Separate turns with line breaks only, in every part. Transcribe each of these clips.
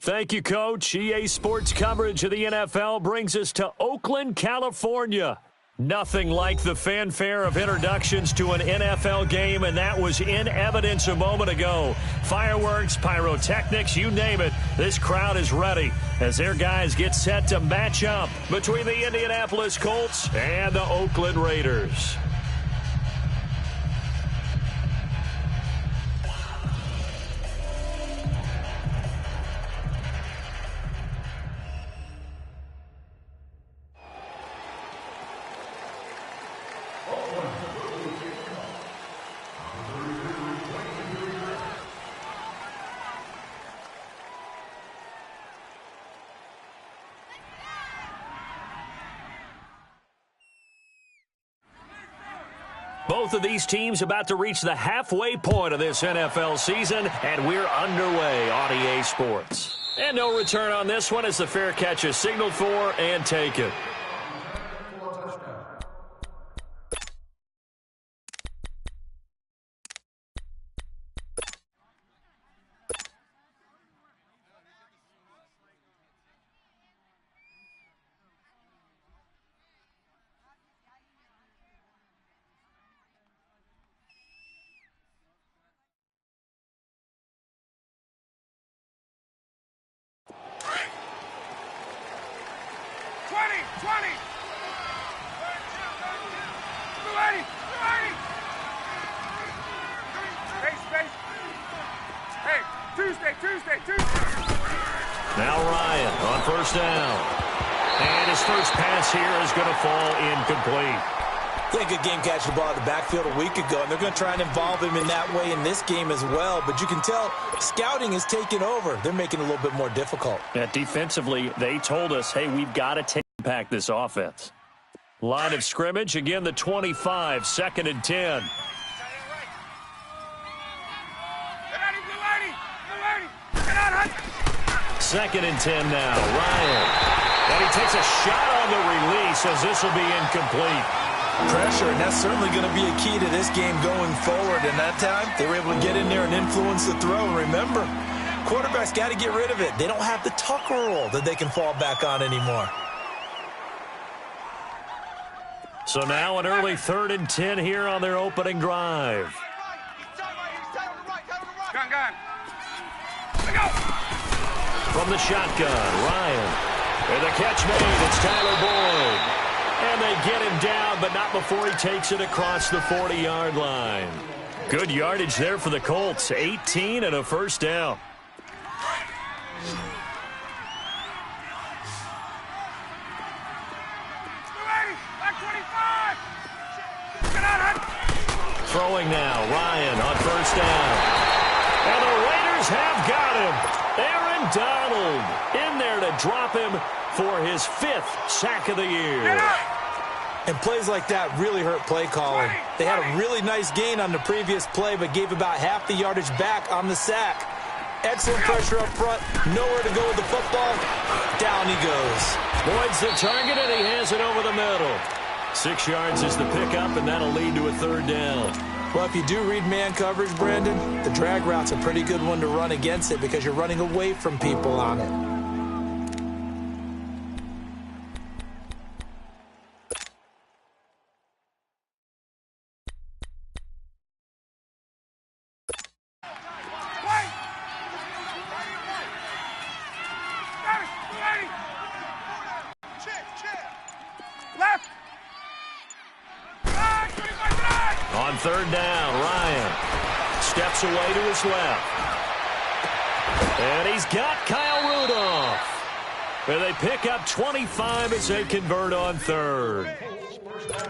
Thank you, Coach. EA Sports coverage of the NFL brings us to Oakland, California. Nothing like the fanfare of introductions to an NFL game, and that was in evidence a moment ago. Fireworks, pyrotechnics, you name it. This crowd is ready as their guys get set to match up between the Indianapolis Colts and the Oakland Raiders. Both of these teams about to reach the halfway point of this NFL season, and we're underway on EA Sports. And no return on this one as the fair catch is signaled for and taken. Now Ryan on first down. And his first pass here is going to fall incomplete.
Yeah, good game catching the ball at the backfield a week ago, and they're going to try and involve him in that way in this game as well. But you can tell scouting is taking over. They're making it a little bit more difficult.
Yeah, defensively, they told us, hey, we've got to impact this offense. Line of scrimmage, again, the 25, second and 10. Second and 10 now, Ryan. And he takes a shot on the release as this will be incomplete.
Pressure, and that's certainly going to be a key to this game going forward. And that time, they were able to get in there and influence the throw. And remember, quarterbacks got to get rid of it. They don't have the Tucker rule that they can fall back on anymore.
So now an early 3rd and 10 here on their opening drive.
Gun. Let go.
From the shotgun, Ryan. And the catch made, it's Tyler Boyd. And they get him down, but not before he takes it across the 40-yard line. Good yardage there for the Colts, 18 and a first down. Throwing now, Ryan on first down. And the Raiders have got him. Aaron Donald in there to drop him for his 5th sack of the year.
And plays like that really hurt play calling. They had a really nice gain on the previous play, but gave about half the yardage back on the sack. Excellent pressure up front. Nowhere to go with the football. Down he goes.
Boyd's the target, and he has it over the middle. 6 yards is the pickup, and that'll lead to a 3rd down.
Well, if you do read man coverage, Brandon, the drag route's a pretty good one to run against it because you're running away from people on it.
On 3rd down, Ryan steps away to his left. And he's got Kyle Rudolph. And they pick up 25 as they convert on 3rd.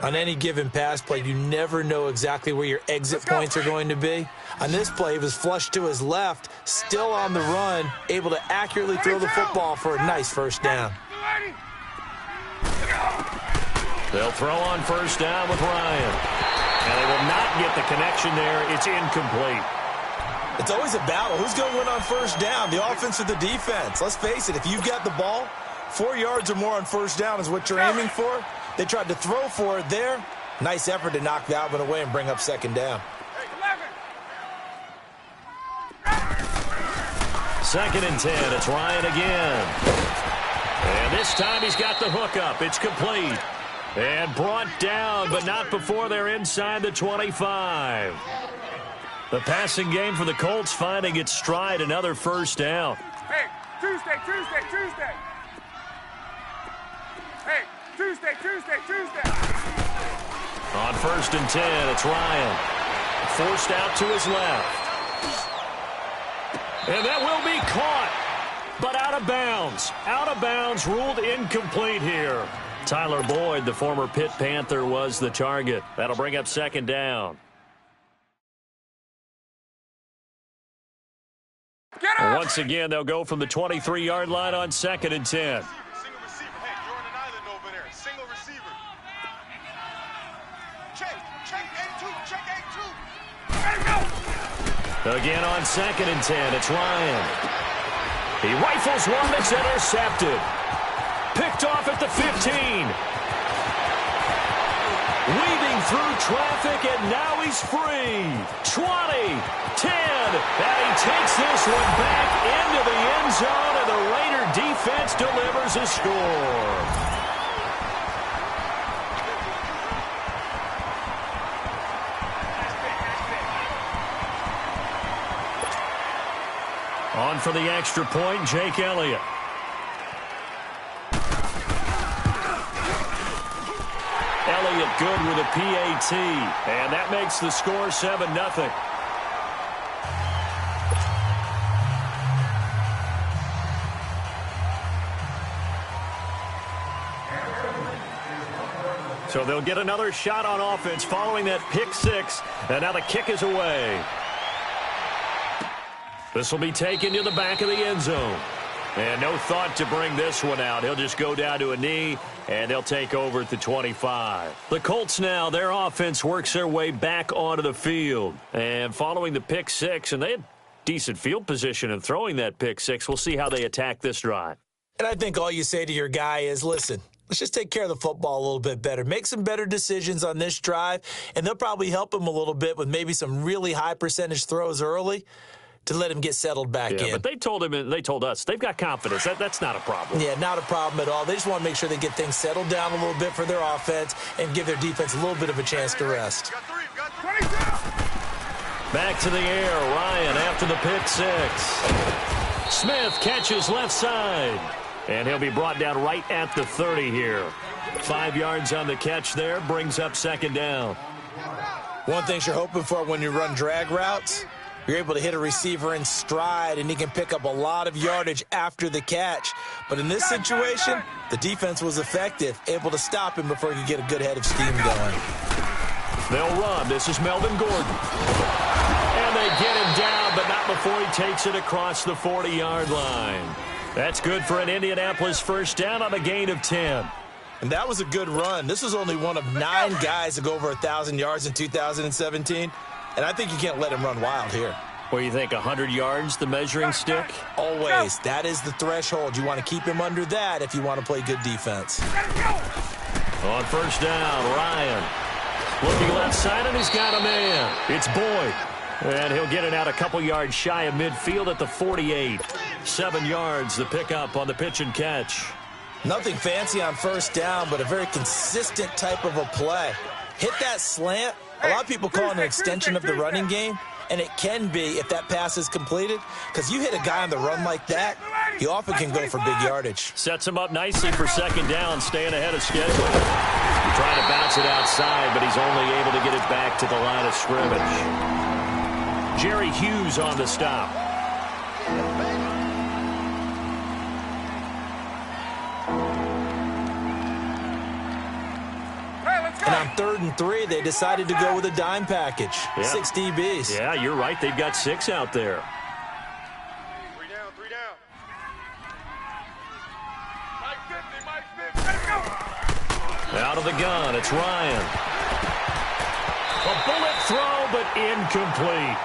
On any given pass play, you never know exactly where your exit points are going to be. On this play, he was flushed to his left, still on the run, able to accurately throw the football for a nice first down.
They'll throw on first down with Ryan. And they will not get the connection there. It's incomplete.
It's always a battle. Who's going to win on first down, the offense or the defense? Let's face it, if you've got the ball, 4 yards or more on first down is what you're aiming for. They tried to throw for it there. Nice effort to knock that one away and bring up second down.
2nd and 10. It's Ryan again. And this time he's got the hookup. It's complete. And brought down, but not before they're inside the 25. The passing game for the Colts finding its stride. Another first down.
Hey, Tuesday. Hey, Tuesday.
On 1st and 10, it's Ryan. Forced out to his left. And that will be caught, but out of bounds. Out of bounds, ruled incomplete here. Tyler Boyd, the former Pitt Panther, was the target. That'll bring up 2nd down.
Get up!
Once again, they'll go from the 23-yard line on 2nd and 10.
Single receiver. Hey, you're on an island over there. Single receiver. Check A2.
Let's go!
Again on 2nd and 10, it's Ryan. He rifles one that's intercepted. Picked off at the 15. Weaving through traffic, and now he's free. 20, 10, and he takes this one back into the end zone, and the Raider defense delivers a score. On for the extra point, Jake Elliott. Elliott good with a PAT, and that makes the score 7-0. So they'll get another shot on offense following that pick six, and now the kick is away. This will be taken to the back of the end zone. And no thought to bring this one out. He'll just go down to a knee, and they'll take over at the 25. The Colts now, their offense works their way back onto the field. And following the pick six, and they had decent field position in throwing that pick six. We'll see how they attack this drive.
And I think all you say to your guy is, listen, let's just take care of the football a little bit better. Make some better decisions on this drive, and they'll probably help him a little bit with maybe some really high percentage throws early to let him get settled back in.
But they told him, and they told us, they've got confidence. That's not a problem.
Yeah, not a problem at all. They just want to make sure they get things settled down a little bit for their offense and give their defense a little bit of a chance to rest.
Back to the air, Ryan after the pick six. Smith catches left side, and he'll be brought down right at the 30 here. 5 yards on the catch there, brings up 2nd down.
One thing you're hoping for when you run drag routes, you're able to hit a receiver in stride, and he can pick up a lot of yardage after the catch. But in this situation, the defense was effective, able to stop him before he could get a good head of steam going.
They'll run. This is Melvin Gordon. And they get him down, but not before he takes it across the 40-yard line. That's good for an Indianapolis first down on a gain of 10.
And that was a good run. This was only one of 9 guys to go over 1,000 yards in 2017. And I think you can't let him run wild here.
What do you think, 100 yards, the measuring stick?
Always. That is the threshold. You want to keep him under that if you want to play good defense.
On first down, Ryan. Looking left side, and he's got a man. It's Boyd. And he'll get it out a couple yards shy of midfield at the 48. 7 yards, the pickup on the pitch and catch.
Nothing fancy on first down, but a very consistent type of a play. Hit that slant. A lot of people call it an extension of the running game, and it can be if that pass is completed, because you hit a guy on the run like that, he often can go for big yardage.
Sets him up nicely for 2nd down, staying ahead of schedule. Trying to bounce it outside, but he's only able to get it back to the line of scrimmage. Jerry Hughes on the stop.
And on 3rd and 3, they decided to go with a dime package. Yeah. 6 DBs.
Yeah, you're right. They've got 6 out there.
3 down. Mike 50.
Let's go.
Out of the gun, it's Ryan. A bullet throw, but incomplete.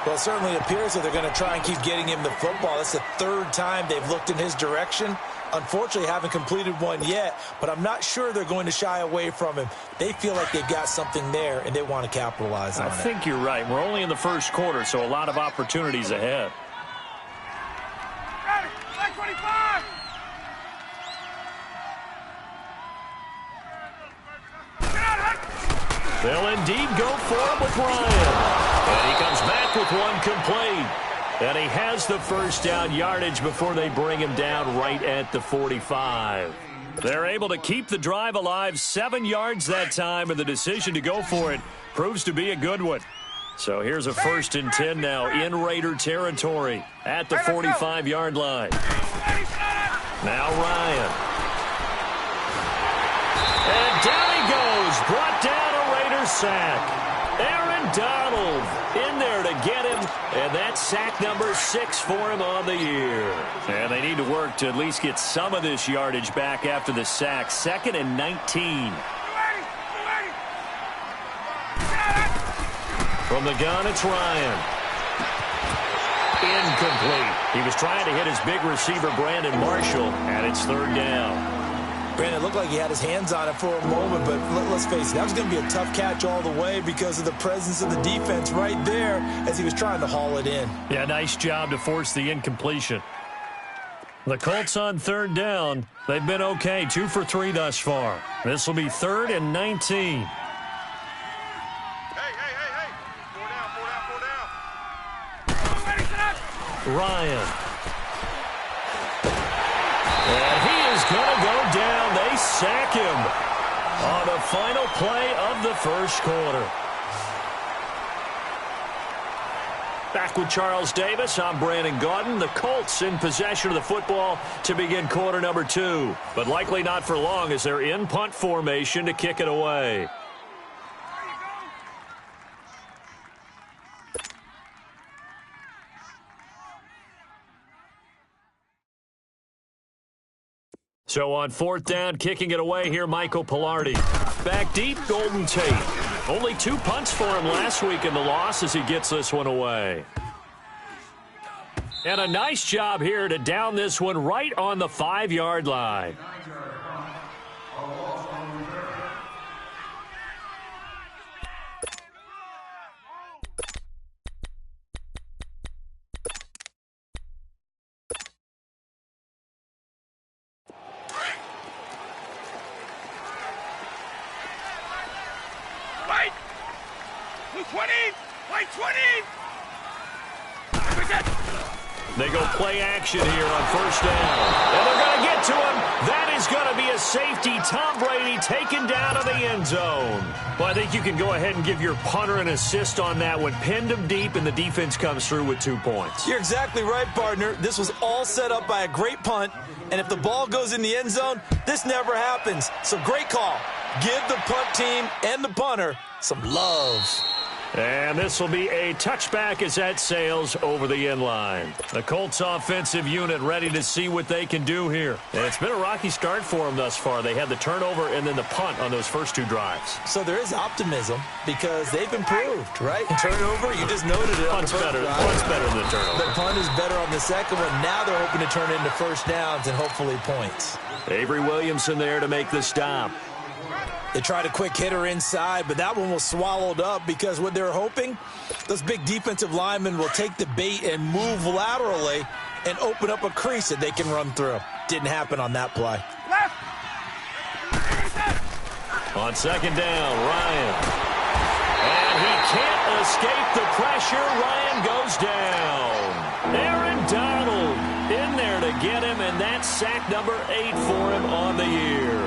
Well, it certainly appears that they're going to try and keep getting him the football. That's the 3rd time they've looked in his direction. Unfortunately, haven't completed one yet, but I'm not sure they're going to shy away from him. They feel like they've got something there, and they want to capitalize on it.
I think you're right. We're only in the first quarter, so a lot of opportunities ahead. They'll indeed go for him with Ryan. And he comes back with one complete. And he has the first down yardage before they bring him down right at the 45. They're able to keep the drive alive, 7 yards that time, and the decision to go for it proves to be a good one. So here's a 1st and 10 now in Raider territory at the 45-yard line. Now Ryan. And down he goes, brought down a Raider sack. Aaron Donald in there to get him, and that's sack number 6 for him on the year. And they need to work to at least get some of this yardage back after the sack. 2nd and 19. From the gun, it's Ryan. Incomplete. He was trying to hit his big receiver, Brandon Marshall, and it's 3rd down.
Brandon, it looked like he had his hands on it for a moment, but let's face it, that was going to be a tough catch all the way because of the presence of the defense right there as he was trying to haul it in.
Yeah, nice job to force the incompletion. The Colts on 3rd down. They've been okay, 2 for 3 thus far. This will be 3rd and 19.
Hey. 4 down.
Ryan. And he is going to go down. They sack him on the final play of the 1st quarter. Back with Charles Davis, I'm Brandon Gaudin. The Colts in possession of the football to begin quarter number 2. But likely not for long as they're in punt formation to kick it away. So on 4th down, kicking it away here, Michael Pilardi. Back deep, Golden Tate. Only 2 punts for him last week in the loss as he gets this one away. And a nice job here to down this one right on the 5-yard line. They go play action here on 1st down. And they're going to get to him. That is going to be a safety. Tom Brady taken down to the end zone. Well, I think you can go ahead and give your punter an assist on that one. Pinned him deep, and the defense comes through with 2 points.
You're exactly right, partner. This was all set up by a great punt. And if the ball goes in the end zone, this never happens. So great call. Give the punt team and the punter some love.
And this will be a touchback as that sails over the end line. The Colts offensive unit ready to see what they can do here. And it's been a rocky start for them thus far. They had the turnover and then the punt on those first 2 drives.
So there is optimism because they've improved, right? Turnover, you just noted it.
Punt's better than the turnover.
The punt is better on the second one. Now they're hoping to turn it into 1st downs and hopefully points.
Avery Williamson there to make the stop.
They tried a quick hitter inside, but that one was swallowed up because what they're hoping, those big defensive linemen will take the bait and move laterally and open up a crease that they can run through. Didn't happen on that play.
On 2nd down, Ryan. And he can't escape the pressure. Ryan goes down. Aaron Donald in there to get him, and that's sack number 8 for him on the year.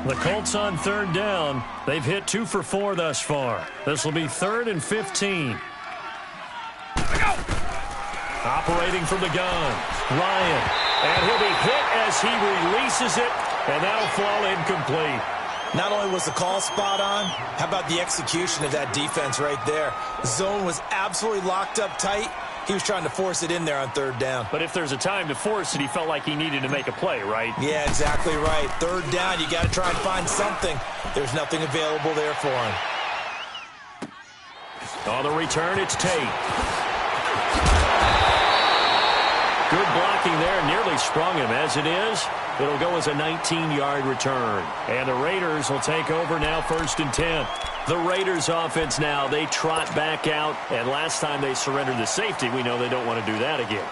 The Colts on 3rd down. They've hit 2 for 4 thus far. This will be 3rd and 15. Operating from the gun, Ryan. And he'll be hit as he releases it, and that'll fall incomplete.
Not only was the call spot on, how about the execution of that defense right there? The zone was absolutely locked up tight. He was trying to force it in there on 3rd down.
But if there's a time to force it, he felt like he needed to make a play, right?
Yeah, exactly right. 3rd down, you got to try and find something. There's nothing available there for him.
On the return, it's Tate. Good blocking there, nearly sprung him. As it is, it'll go as a 19-yard return. And the Raiders will take over now 1st and 10. The Raiders offense now, they trot back out. And last time they surrendered the safety, we know they don't want to do that again.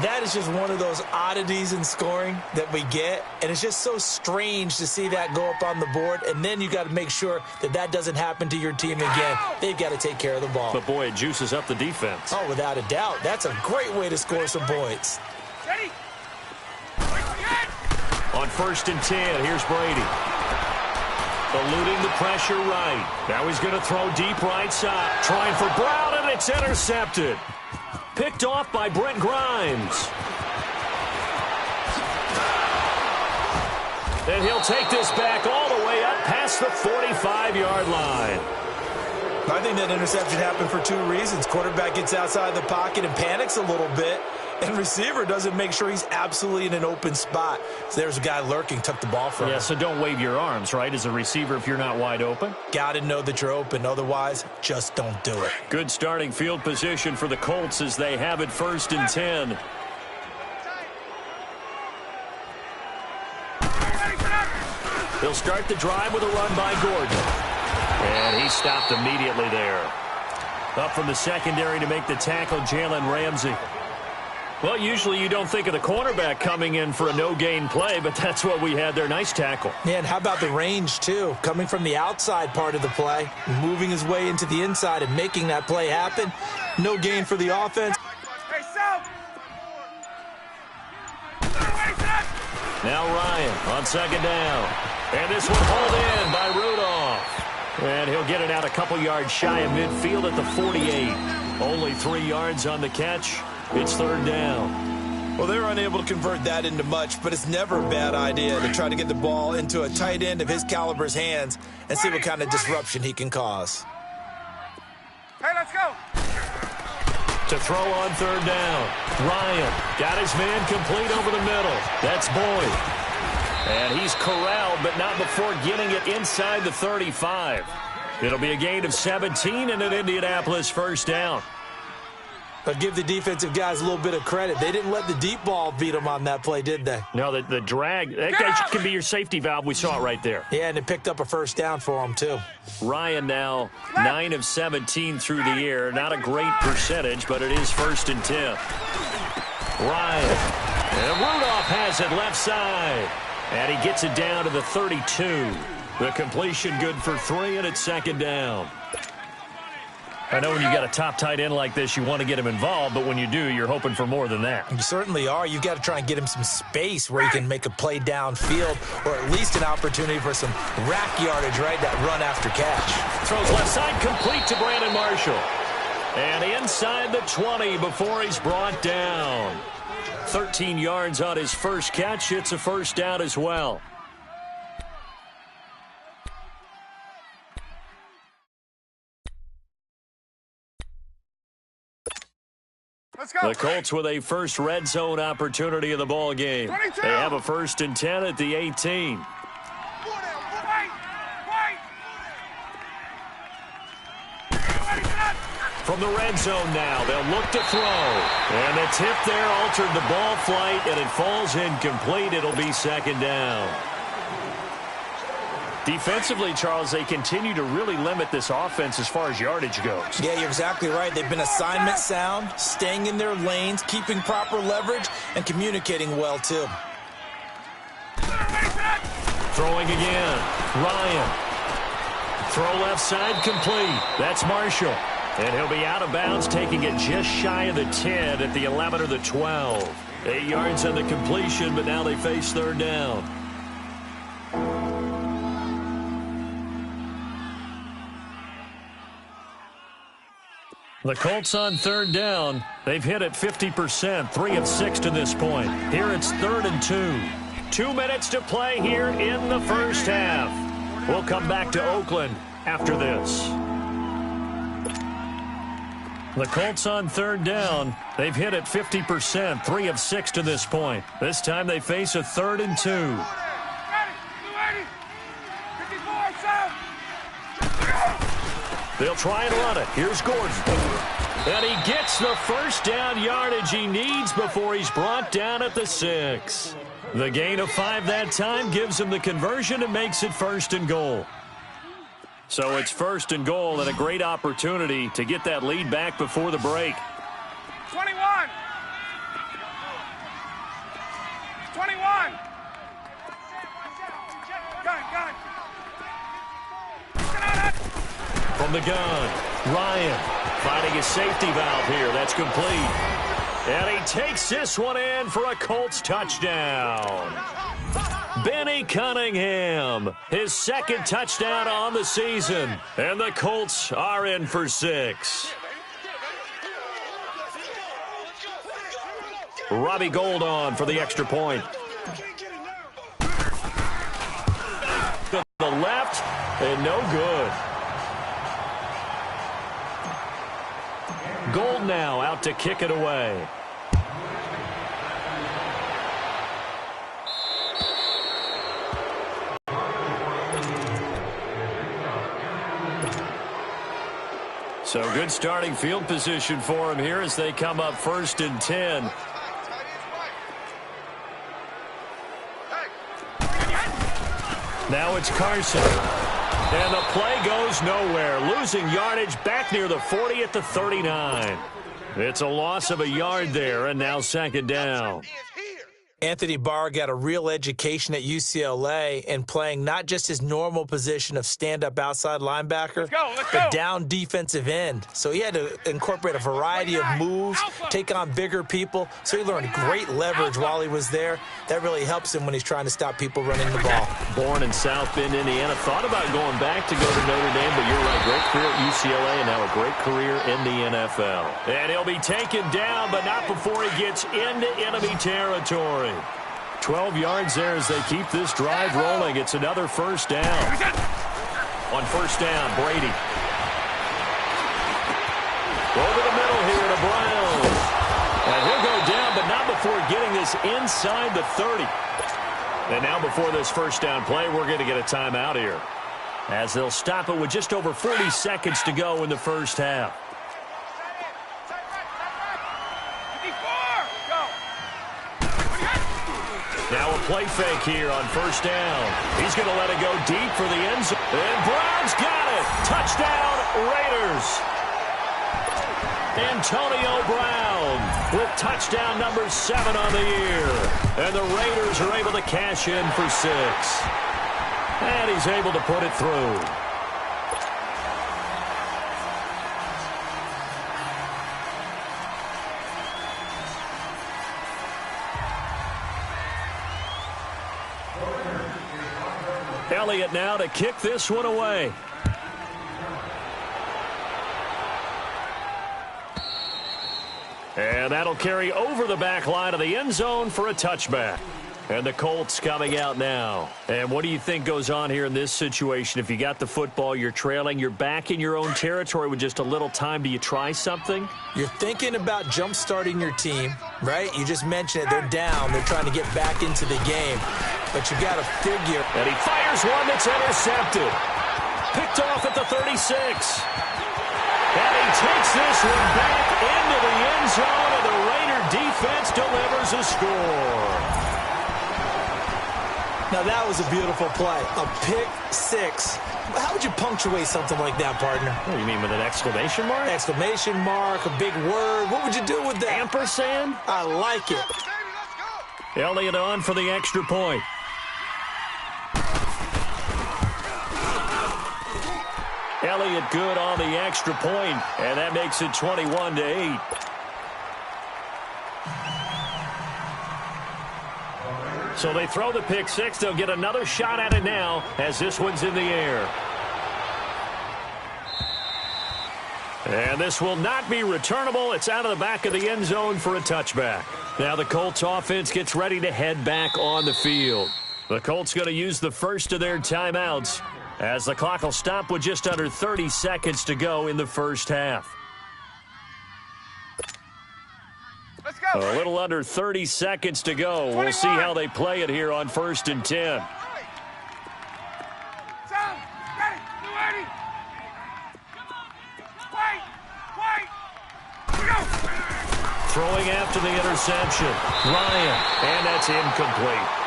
That is just one of those oddities in scoring that we get, and it's just so strange to see that go up on the board, and then you got to make sure that that doesn't happen to your team again. They've got to take care of the ball.
But, boy, it juices up the defense.
Oh, without a doubt. That's a great way to score some points.
Ready?
On 1st and 10, here's Brady. Eluding the pressure right. Now he's going to throw deep right side. Trying for Brown, and it's intercepted. Picked off by Brent Grimes. And he'll take this back all the way up past the 45-yard line.
I think that interception happened for two reasons. Quarterback gets outside the pocket and panics a little bit, and receiver doesn't make sure he's absolutely in an open spot. So there's a guy lurking, took the ball from him.
Yeah, so don't wave your arms, right, as a receiver if you're not wide open.
Got to know that you're open. Otherwise, just don't do it.
Good starting field position for the Colts as they have it 1st and 10. They'll start the drive with a run by Gordon. And he stopped immediately there. Up from the secondary to make the tackle, Jalen Ramsey. Well, usually you don't think of the cornerback coming in for a no-gain play, but that's what we had there. Nice tackle.
Yeah, and how about the range, too? Coming from the outside part of the play, moving his way into the inside and making that play happen. No gain for the offense.
Hey, South!
Now Ryan on 2nd down. And this one hauled in by Rudolph. And he'll get it out a couple yards shy of midfield at the 48. Only 3 yards on the catch. It's 3rd down.
Well, they're unable to convert that into much, but it's never a bad idea to try to get the ball into a tight end of his caliber's hands and see what kind of disruption he can cause.
Hey, let's go!
To throw on 3rd down. Ryan got his man complete over the middle. That's Boyd. And he's corralled, but not before getting it inside the 35. It'll be a gain of 17 and an Indianapolis 1st down.
But give the defensive guys a little bit of credit. They didn't let the deep ball beat them on that play, did they?
No, the drag, that guy can be your safety valve. We saw it right there.
Yeah, and it picked up a 1st down for him, too.
Ryan now 9 of 17 through the air. Not a great percentage, but it is 1st and 10. Ryan. And Rudolph has it left side. And he gets it down to the 32. The completion good for 3, and it's 2nd down. I know when you got a top tight end like this, you want to get him involved, but when you do, you're hoping for more than that.
You certainly are. You've got to try and get him some space where he can make a play downfield, or at least an opportunity for some rack yardage, right? That run after catch.
Throws left side, complete to Brandon Marshall. And inside the 20 before he's brought down. 13 yards on his first catch. It's a 1st down as well.
Let's go!
The Colts with a first red zone opportunity of the ball game.
22.
They have a 1st and 10 at the 18.
Wait!
From the red zone now, they'll look to throw. And the tip there altered the ball flight, and it falls incomplete. It'll be 2nd down. Defensively, Charles, they continue to really limit this offense as far as yardage goes.
Yeah, you're exactly right. They've been assignment sound, staying in their lanes, keeping proper leverage, and communicating well, too.
Throwing again. Ryan. Throw left side complete. That's Marshall. And he'll be out of bounds, taking it just shy of the 10 at the 11 or the 12. 8 yards on the completion, but now they face 3rd down. The Colts on 3rd down. They've hit it 50%, 3 of 6 to this point. Here it's 3rd and 2. 2 minutes to play here in the first half. We'll come back to Oakland after this. The Colts on 3rd down. They've hit it 50%, 3 of 6 to this point. This time they face a 3rd and 2.
Ready! 54, South!
They'll try and run it. Here's Gordon. And he gets the 1st down yardage he needs before he's brought down at the 6. The gain of 5 that time gives him the conversion and makes it 1st and goal. So it's 1st and goal and a great opportunity to get that lead back before the break.
21.
from the gun. Ryan finding his safety valve here. That's complete. And he takes this one in for a Colts touchdown. Benny Cunningham, his second touchdown on the season. And the Colts are in for 6. Robbie Gould on for the extra point. To the left, and no good. Gould now out to kick it away. So good starting field position for him here as they come up 1st and 10. Now it's Carson. And the play goes nowhere. Losing yardage back near the 40 at the 39. It's a loss of a yard there, and now 2nd down.
Anthony Barr got a real education at UCLA and playing not just his normal position of stand-up outside linebacker, but down defensive end. So he had to incorporate a variety of moves, take on bigger people. So he learned great leverage while he was there. That really helps him when he's trying to stop people running the ball.
Born in South Bend, Indiana. Thought about going back to go to Notre Dame, but you're right. Great career at UCLA and now a great career in the NFL. And he'll be taken down, but not before he gets into enemy territory. 12 yards there as they keep this drive rolling. It's another 1st down. On 1st down, Brady. Over the middle here to Brown. And he'll go down, but not before getting this inside the 30. And now before this 1st down play, we're going to get a timeout here, as they'll stop it with just over 40 seconds to go in the 1st half. Now a play fake here on 1st down. He's going to let it go deep for the end zone. And Brown's got it. Touchdown, Raiders. Antonio Brown with touchdown number 7 on the year. And the Raiders are able to cash in for 6. And he's able to put it through. Elliott now to kick this one away. And that'll carry over the back line of the end zone for a touchback. And the Colts coming out now. And what do you think goes on here in this situation? If you got the football, you're trailing, you're back in your own territory with just a little time. Do you try something?
You're thinking about jump-starting your team, right? You just mentioned it. They're down. They're trying to get back into the game. But you got to figure.
And he fires one that's intercepted. Picked off at the 36. And he takes this one back into the end zone, and the Raider defense delivers a score.
Now, that was a beautiful play. A pick 6. How would you punctuate something like that, partner?
What do you mean, with an exclamation mark?
Exclamation mark, a big word. What would you do with that?
Ampersand?
I like it.
Elliott on for the extra point. Elliott good on the extra point, and that makes it 21-8. So they throw the pick 6. They'll get another shot at it now as this one's in the air. And this will not be returnable. It's out of the back of the end zone for a touchback. Now the Colts offense gets ready to head back on the field. The Colts going to use the first of their timeouts as the clock will stop with just under 30 seconds to go in the 1st half.
Let's go.
A little under 30 seconds to go.
21.
We'll see how they play it here on 1st and 10.
Sound. Ready. You ready? Wait. Go.
Throwing after the interception. Ryan. And that's incomplete.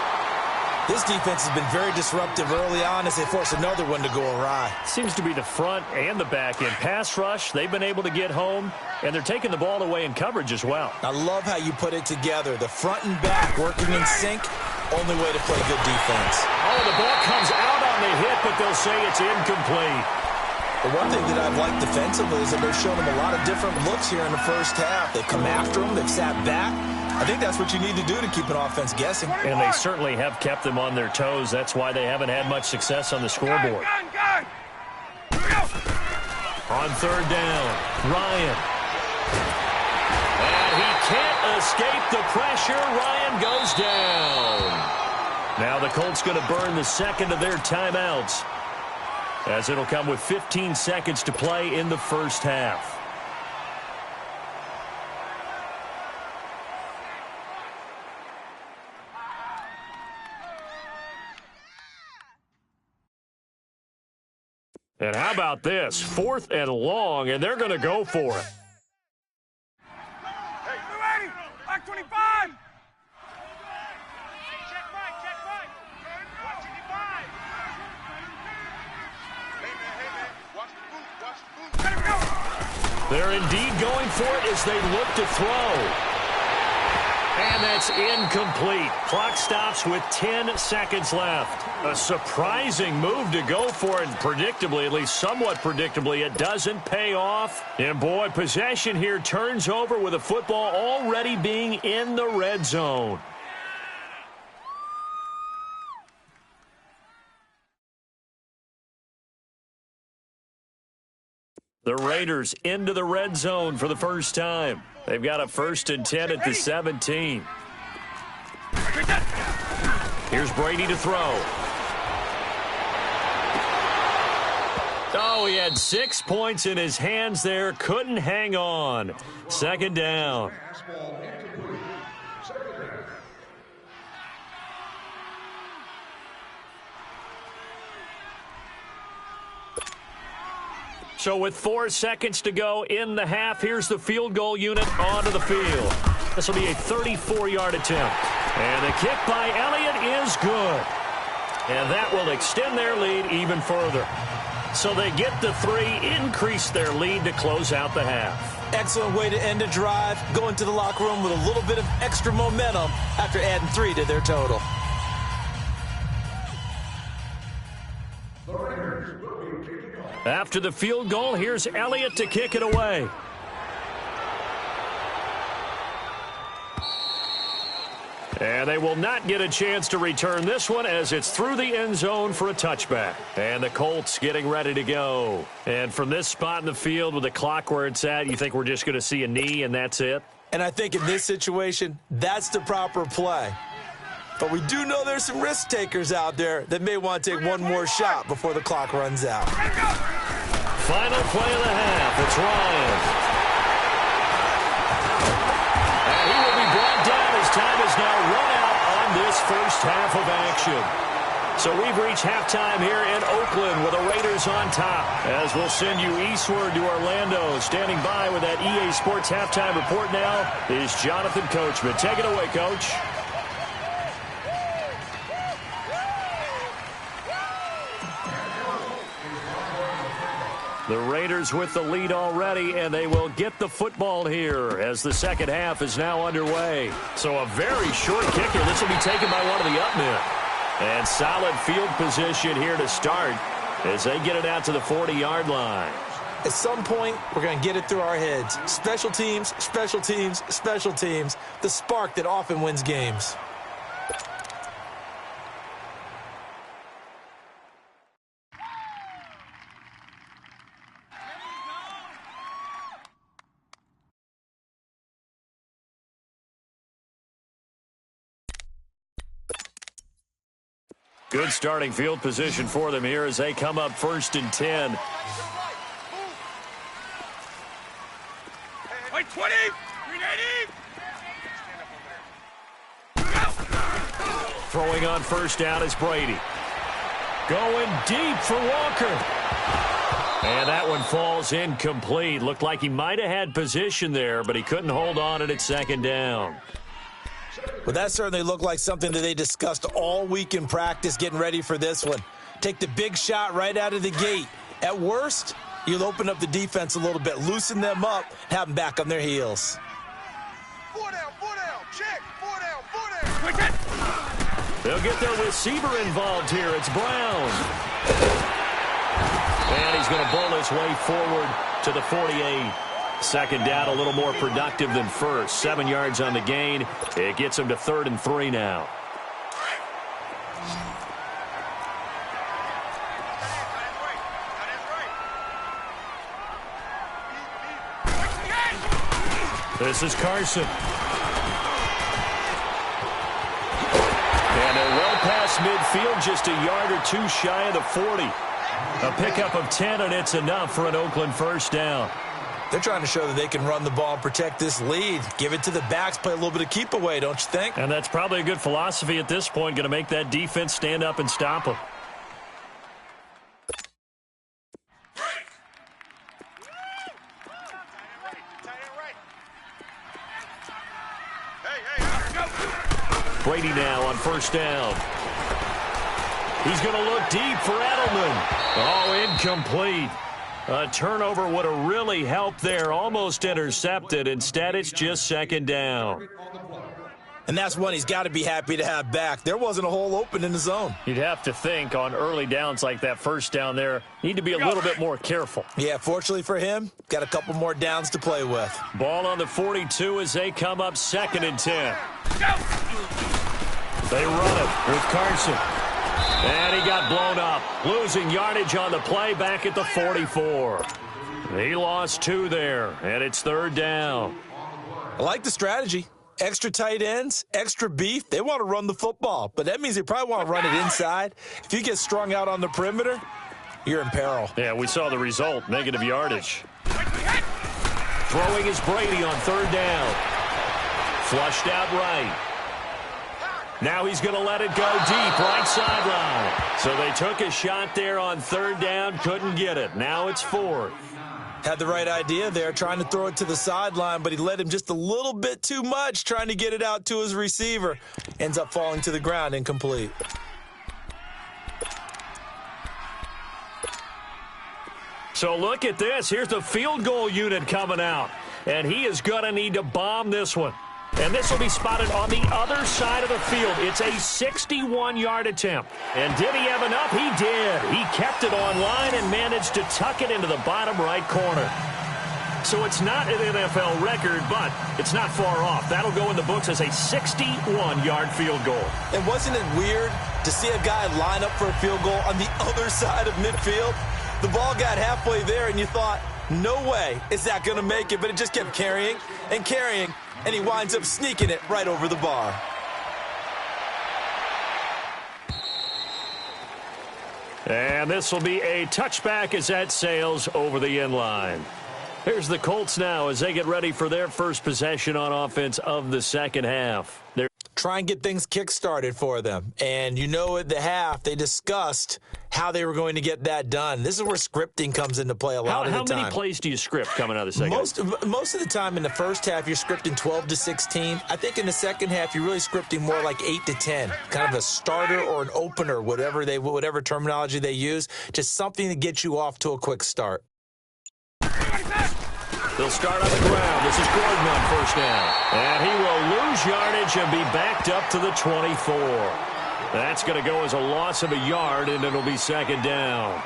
This defense has been very disruptive early on as they force another one to go awry.
Seems to be the front and the back end. Pass rush, they've been able to get home, and they're taking the ball away in coverage as well.
I love how you put it together. The front and back working in sync, only way to play good defense.
Oh, the ball comes out on the hit, but they'll say it's incomplete.
The one thing that I've liked defensively is that they've shown him a lot of different looks here in the first half. They've come after him. They've sat back. I think that's what you need to do to keep an offense guessing.
And they certainly have kept them on their toes. That's why they haven't had much success on the scoreboard.
Gun. Here we go.
On third down, Ryan. And he can't escape the pressure. Ryan goes down. Now the Colts going to burn the second of their timeouts, as it'll come with 15 seconds to play in the first half. And how about this? 4th and long, and they're going to go for it.
Hey, 280. Back 25. Check right. Watch it, 5.
Hey, man. Watch the boot.
Let him go.
They're indeed going for it as they look to throw. And that's incomplete. Clock stops with 10 seconds left. A surprising move to go for it. Predictably, at least somewhat predictably, it doesn't pay off. And boy, possession here turns over with a football already being in the red zone. The Raiders into the red zone for the first time. They've got a 1st and 10 at the 17. Here's Brady to throw. Oh, he had 6 points in his hands there. Couldn't hang on. 2nd down. So with 4 seconds to go in the half, here's the field goal unit onto the field. This will be a 34-yard attempt. And the kick by Elliott is good. And that will extend their lead even further. So they get the 3, increase their lead to close out the half.
Excellent way to end a drive. Go into the locker room with a little bit of extra momentum after adding 3 to their total.
After the field goal, here's Elliott to kick it away. And they will not get a chance to return this one as it's through the end zone for a touchback. And the Colts getting ready to go. And from this spot in the field with the clock where it's at, you think we're just going to see a knee and that's it?
And I think in this situation, that's the proper play. But we do know there's some risk takers out there that may want to take one more shot before the clock runs out.
Final play of the half. It's Ryan. And he will be brought down as time is now run out on this first half of action. So we've reached halftime here in Oakland with the Raiders on top. As we'll send you eastward to Orlando. Standing by with that EA Sports halftime report now is Jonathan Coachman. Take it away, Coach. The Raiders with the lead already, and they will get the football here as the second half is now underway. So a very short kicker. This will be taken by one of the up men. And solid field position here to start as they get it out to the 40-yard line.
At some point, we're going to get it through our heads. Special teams, special teams, special teams. The spark that often wins games.
Good starting field position for them here as they come up 1st and 10.
Wait, 20. 380.
Throwing on first down is Brady. Going deep for Walker. And that one falls incomplete. Looked like he might have had position there, but he couldn't hold on at 2nd down.
Well, that certainly looked like something that they discussed all week in practice getting ready for this one. Take the big shot right out of the gate. At worst, you'll open up the defense a little bit, loosen them up, have them back on their heels.
4 down, check, 4 down.
They'll get their receiver involved here. It's Brown. And he's going to bowl his way forward to the 48. Second down, a little more productive than first. 7 yards on the gain. It gets him to 3rd and 3 now. This is Carson. And they're well past midfield, just a yard or two shy of the 40. A pickup of 10, and it's enough for an Oakland first down.
They're trying to show that they can run the ball and protect this lead. Give it to the backs, play a little bit of keep away, don't you think?
And that's probably a good philosophy at this point, going to make that defense stand up and stop them. Brady now on first down. He's going to look deep for Edelman. Oh, incomplete. A turnover would have really helped there. Almost intercepted. Instead, it's just second down.
And that's one he's got to be happy to have back. There wasn't a hole open in the zone.
You'd have to think on early downs like that first down there, need to be a little bit more careful.
Yeah, fortunately for him, got a couple more downs to play with.
Ball on the 42 as they come up 2nd and 10. They run it with Carson. And he got blown up. Losing yardage on the play back at the 44. He lost 2 there, and it's 3rd down.
I like the strategy. Extra tight ends, extra beef. They want to run the football, but that means they probably want to run it inside. If you get strung out on the perimeter, you're in peril.
Yeah, we saw the result, negative yardage. Throwing is Brady on 3rd down. Flushed out right. Now he's going to let it go deep, right sideline. So they took a shot there on 3rd down, couldn't get it. Now it's 4th.
Had the right idea there, trying to throw it to the sideline, but he led him just a little bit too much, trying to get it out to his receiver. Ends up falling to the ground, incomplete.
So look at this. Here's the field goal unit coming out. And he is going to need to bomb this one. And this will be spotted on the other side of the field. It's a 61-yard attempt. And did he have enough? He did. He kept it on line and managed to tuck it into the bottom right corner. So it's not an NFL record, but it's not far off. That'll go in the books as a 61-yard field goal.
And wasn't it weird to see a guy line up for a field goal on the other side of midfield? The ball got halfway there, and you thought, no way is that going to make it, but it just kept carrying and carrying. And he winds up sneaking it right over the bar.
And this will be a touchback as that sails over the end line. Here's the Colts now as they get ready for their first possession on offense of the second half. They're
try and get things kick-started for them. And you know at the half, they discussed how they were going to get that done. This is where scripting comes into play a lot of the time.
How many plays do you script coming out of the second half?
Most of the time in the first half, you're scripting 12 to 16. I think in the second half, you're really scripting more like 8 to 10. Kind of a starter or an opener, whatever terminology they use. Just something to get you off to a quick start.
They'll start on the ground. This is Gordon on first down. And he will lose yardage and be backed up to the 24. That's going to go as a loss of a yard, and it'll be second down.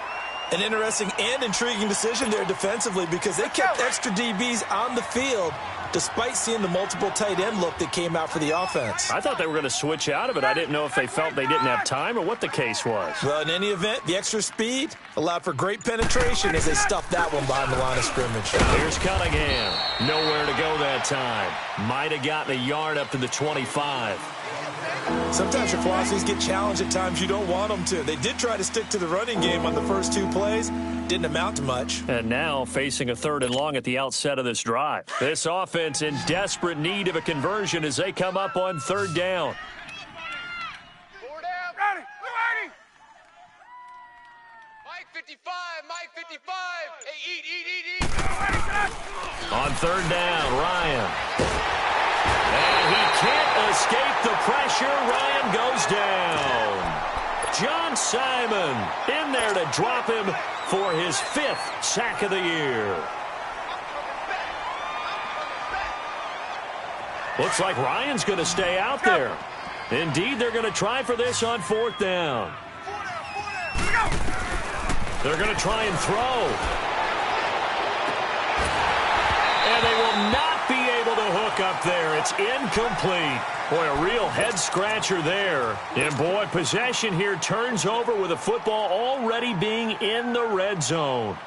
An interesting and intriguing decision there defensively because they kept extra DBs on the field despite seeing the multiple tight end look that came out for the offense.
I thought they were going to switch out of it. I didn't know if they felt they didn't have time or what the case was.
Well, in any event, the extra speed allowed for great penetration as they stuffed that one behind the line of scrimmage.
Here's Cunningham. Nowhere to go that time. Might have gotten a yard up to the 25.
Sometimes your philosophies get challenged at times you don't want them to. They did try to stick to the running game on the first two plays. Didn't amount to much.
And now facing a 3rd and long at the outset of this drive. This offense in desperate need of a conversion as they come up on 3rd down.
Ready. Ready.
Mike 55, Mike 55. Hey, eat.
On 3rd down, Ryan. And he can't escape the pressure. Ryan goes down. John Simon in there to drop him for his 5th sack of the year. Looks like Ryan's going to stay out there. Indeed, they're going to try for this on 4th down. They're going to try and throw. And they will not be able to hook up there. It's incomplete. Boy, a real head-scratcher there. And, boy, possession here turns over with the football already being in the red zone.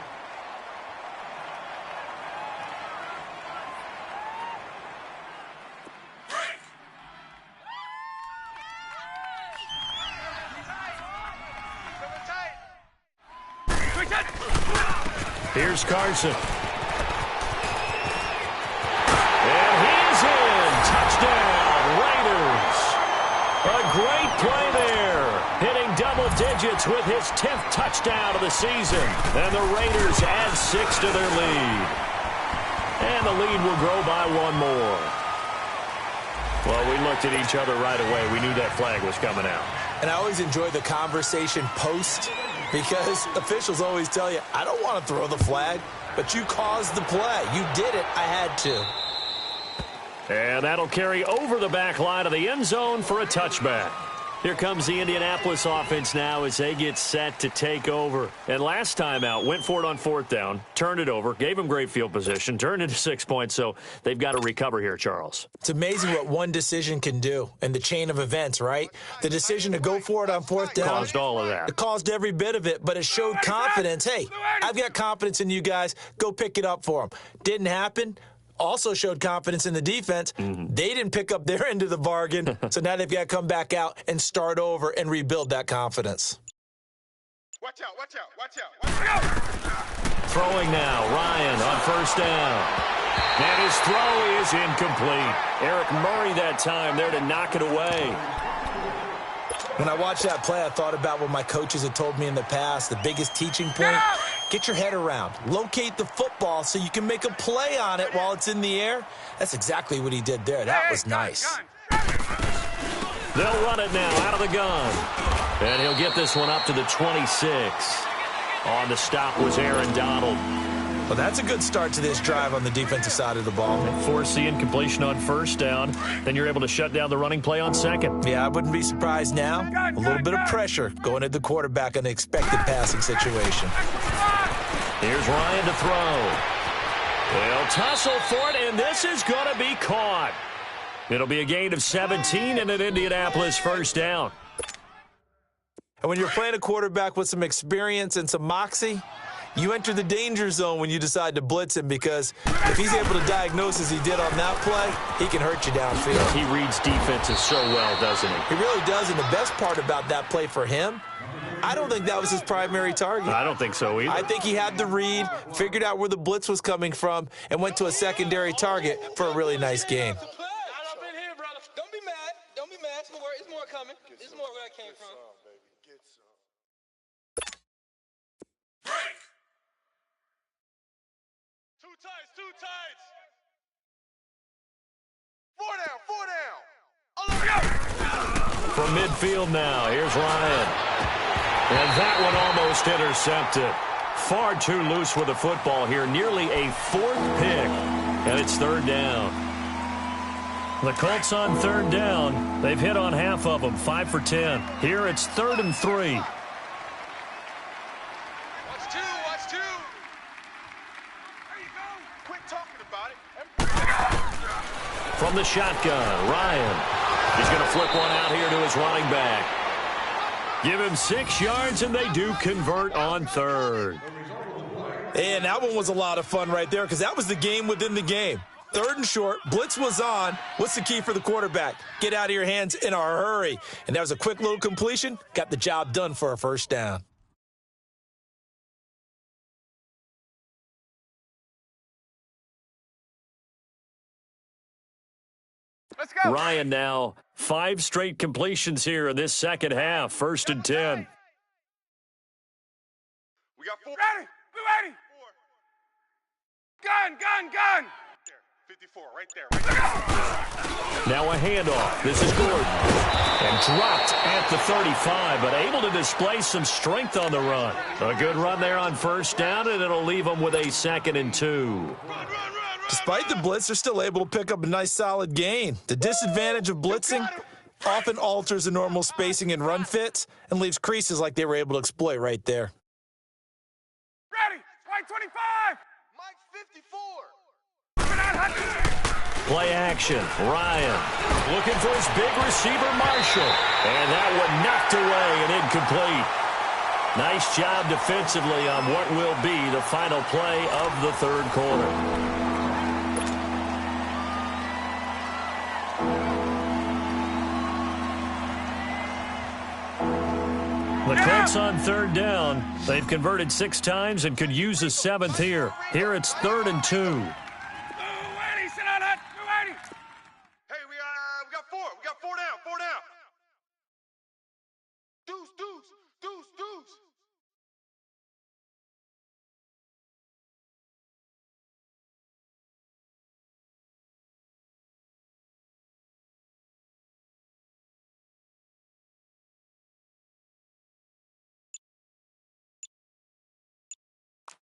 Here's Carson. And he's in. Touchdown, Raiders. A great play there. Hitting double digits with his 10th touchdown of the season. And the Raiders add 6 to their lead. And the lead will grow by 1 more. Well, we looked at each other right away. We knew that flag was coming out.
And I always enjoy the conversation post, because officials always tell you, I don't want to throw the flag, but you caused the play. You did it. I had to.
And that'll carry over the back line of the end zone for a touchback. Here comes the Indianapolis offense now as they get set to take over. And last time out, went for it on 4th down, turned it over, gave them great field position, turned into 6 points, so they've got to recover here, Charles.
It's amazing what one decision can do in the chain of events, right? The decision to go for it on 4th down.
Caused all of that.
It caused every bit of it, but it showed confidence. Hey, I've got confidence in you guys. Go pick it up for them. Didn't happen. Also showed confidence in the defense. They didn't pick up their end of the bargain, so now they've got to come back out and start over and rebuild that confidence.
Watch out, watch out, watch out, watch out.
Throwing now, Ryan on 1st down. And his throw is incomplete. Eric Murray that time there to knock it away.
When I watched that play, I thought about what my coaches had told me in the past. The biggest teaching point, get your head around. Locate the football so you can make a play on it while it's in the air. That's exactly what he did there. That was nice.
They'll run it now out of the gun. And he'll get this one up to the 26. On the stop was Aaron Donald.
Well, that's a good start to this drive on the defensive side of the ball.
Force the incompletion on 1st down. Then you're able to shut down the running play on 2nd.
Yeah, I wouldn't be surprised now. A little bit of pressure going at the quarterback in the expected passing situation.
Here's Ryan to throw. They'll tussle for it, and this is going to be caught. It'll be a gain of 17 and an Indianapolis 1st down.
And when you're playing a quarterback with some experience and some moxie, you enter the danger zone when you decide to blitz him, because if he's able to diagnose as he did on that play, he can hurt you downfield.
He reads defenses so well, doesn't he?
He really does, and the best part about that play for him, I don't think that was his primary target.
I don't think so either.
I think he had the read, figured out where the blitz was coming from, and went to a secondary target for a really nice gain.
Don't be mad. Don't be mad. It's more coming. It's more where I came from.
Two tights. 4 down, 4 down.
From midfield now, here's Ryan. And that one almost intercepted. Far too loose with the football here. Nearly a 4th pick. And it's 3rd down. The Colts on 3rd down. They've hit on half of them, 5 for 10. Here it's 3rd and 3.
Watch two. There you go. Quit talking about it.
From the shotgun, Ryan. He's going to flip one out here to his running back. Give him 6 yards, and they do convert on 3rd.
And that one was a lot of fun right there, because that was the game within the game. 3rd and short, blitz was on. What's the key for the quarterback? Get out of your hands in a hurry. And that was a quick little completion. Got the job done for a 1st down.
Let's go.
Ryan now, 5 straight completions here in this second half. 1st and 10.
We got 4.
Ready. Be ready. Gun.
54, right there.
Now a handoff. This is Gordon. And dropped at the 35, but able to display some strength on the run. A good run there on 1st down, and it'll leave them with a 2nd and 2.
Despite the blitz, they're still able to pick up a nice solid gain. The disadvantage of blitzing often alters the normal spacing and run fits and leaves creases like they were able to exploit right there.
Ready. Right 25.
Mike 54.
Play action. Ryan looking for his big receiver, Marshall. And that one knocked away and incomplete. Nice job defensively on what will be the final play of the third quarter. The Colts on third down. They've converted 6 times and could use a 7th here. Here it's 3rd and 2.
Hey, we got 4. We got 4 down. 4 down. Deuce.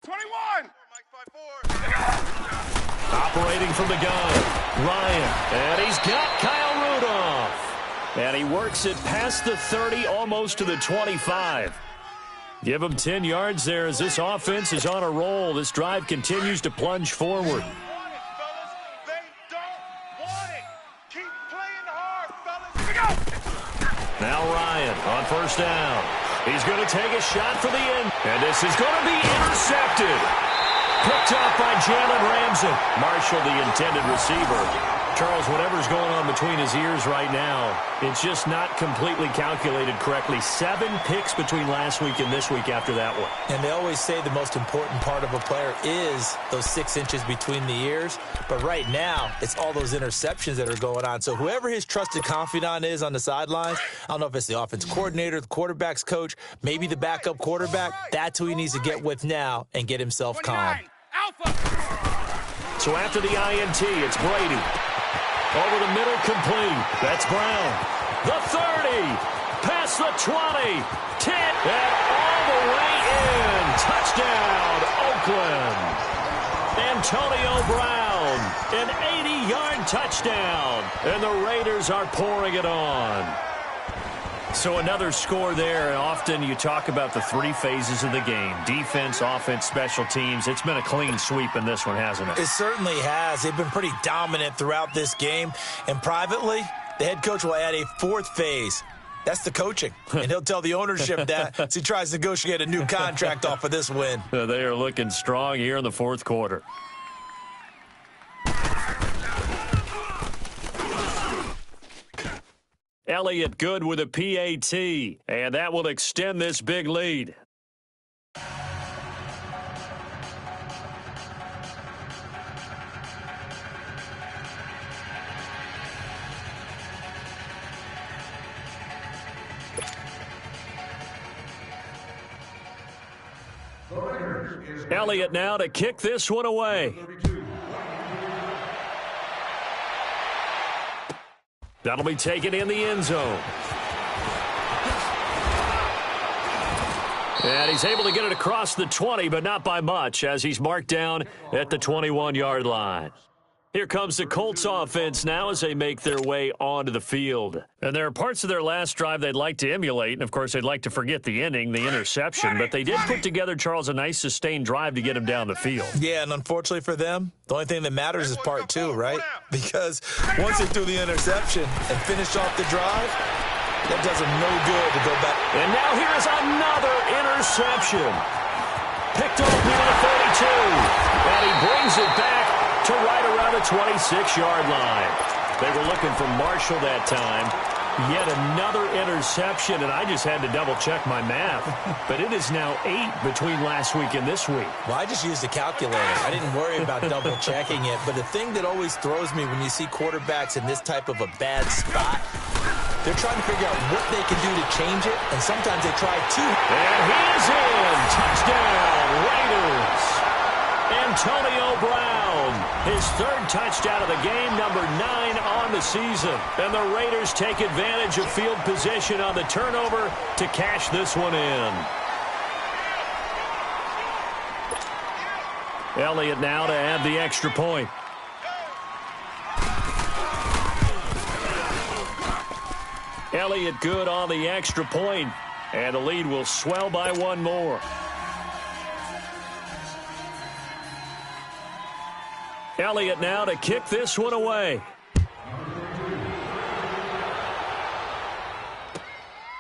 21.
Mike 5-4.
Operating from the gun, Ryan. And he's got Kyle Rudolph. And he works it past the 30, almost to the 25. Give him 10 yards there as this offense is on a roll. This drive continues to plunge forward.
They don't want it. Keep playing hard, fellas. Here we go.
Now Ryan on first down. He's going to take a shot for the end. And this is going to be intercepted. Picked up by Jalen Ramsey. Marshall, the intended receiver. Charles, whatever's going on between his ears right now, it's just not completely calculated correctly. 7 picks between last week and this week after that one.
And they always say the most important part of a player is those 6 inches between the ears. But right now, it's all those interceptions that are going on. So whoever his trusted confidant is on the sidelines, I don't know if it's the offensive coordinator, the quarterback's coach, maybe the backup quarterback, that's who he needs to get with now and get himself calm.
Alpha.
So after the INT, it's Brady. Over the middle, complete. That's Brown. The 30. Past the 20. 10. And all the way in. Touchdown, Oakland. Antonio Brown. An 80-yard touchdown. And the Raiders are pouring it on. So another score there. Often you talk about the 3 phases of the game. Defense, offense, special teams. It's been a clean sweep in this one, hasn't it?
It certainly has. They've been pretty dominant throughout this game. And privately, the head coach will add a 4th phase. That's the coaching. And he'll tell the ownership that as he tries to negotiate a new contract off of this win.
They are looking strong here in the 4th quarter. Elliott good with a PAT, and that will extend this big lead. Elliott now to kick this one away. That'll be taken in the end zone. And he's able to get it across the 20, but not by much, as he's marked down at the 21-yard line. Here comes the Colts offense now as they make their way onto the field. And there are parts of their last drive they'd like to emulate, and, of course, they'd like to forget the ending, the interception. But they did put together, Charles, a nice sustained drive to get him down the field.
Yeah, and unfortunately for them, the only thing that matters is part 2, right? Because once they threw the interception and finished off the drive, that does them no good to go back.
And now here is another interception. Picked off near the 32. And he brings it back to right around the 26-yard line. They were looking for Marshall that time. Yet another interception, and I just had to double-check my math. But it is now 8 between last week and this week.
Well, I just used a calculator. I didn't worry about double-checking it. But the thing that always throws me when you see quarterbacks in this type of a bad spot, they're trying to figure out what they can do to change it, and sometimes they try to.
And he is in. Touchdown, Raiders. Antonio Brown, his 3rd touchdown of the game, number 9 on the season. And the Raiders take advantage of field position on the turnover to cash this one in. Elliott now to add the extra point. Elliott good on the extra point, and the lead will swell by 1 more. Elliott now to kick this one away.